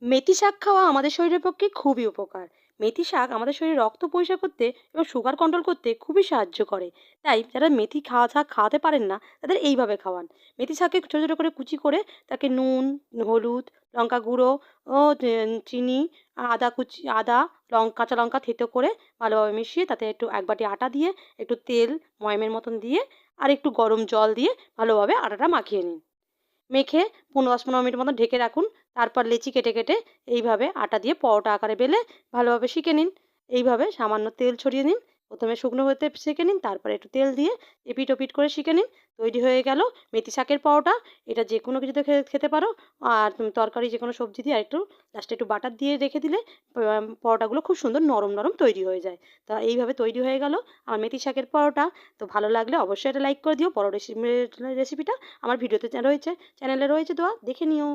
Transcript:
মেথি শাক খাওয়া আমাদের শরীরের পক্ষে খুবই উপকার। মেথি শাক আমাদের শরীরে রক্ত পরিষ্কার করতে এবং সুগার কন্ট্রোল করতে খুবই সাহায্য করে। তাই যারা মেথি শাক খাওয়াতে পারেন না, তাদের এইভাবে খাওয়ান। মেথি শাককে ছোট, ছোট করে কুচি করে তাকে নুন, হলুদ, লঙ্কা গুঁড়ো ও চিনি, আদা, কাঁচা লঙ্কা থেঁতো করে ভালোভাবে মিশিয়ে তাতে একটু ১ বাটি আটা দিয়ে, একটু তেল ময়ামের মতন দিয়ে আর একটু গরম জল দিয়ে ভালোভাবে আটাটা মাখিয়ে নিন। মেখে ১০-১৫ মিনিট মতো ঢেকে রাখুন। তারপর লেচি কেটে, কেটে এইভাবে আটা দিয়ে পরোটা আকারে বেলে ভালোভাবে সেঁকে নিন। এইভাবে সামান্য তেল ছড়িয়ে নিন। ১ম এ শুকনো হতে সেঁকে নিন, তারপরে একটু তেল দিয়ে এপিঠ ওপিঠ করে সেঁকে নিন। তৈরি হয়ে গেল মেথি শাকের পরোটা। এটা যেকোনো কিছুতে খেতে পারো। আর তুমি তরকারি যেকোনো সবজি দিয়ে আরেকটু লাস্টে একটু বাটার দিয়ে রেখে দিলে পরোটাগুলো খুব সুন্দর নরম, নরম তৈরি হয়ে যায়। তো এইভাবে তৈরি হয়ে গেল আমার মেথি শাকের পরোটা। তো ভালো লাগলে অবশ্যই এটা লাইক করে দিও। রেসিপিটা আমার ভিডিওতে রয়েছে, চ্যানেলে রয়েছে দেওয়া, দেখে নিও।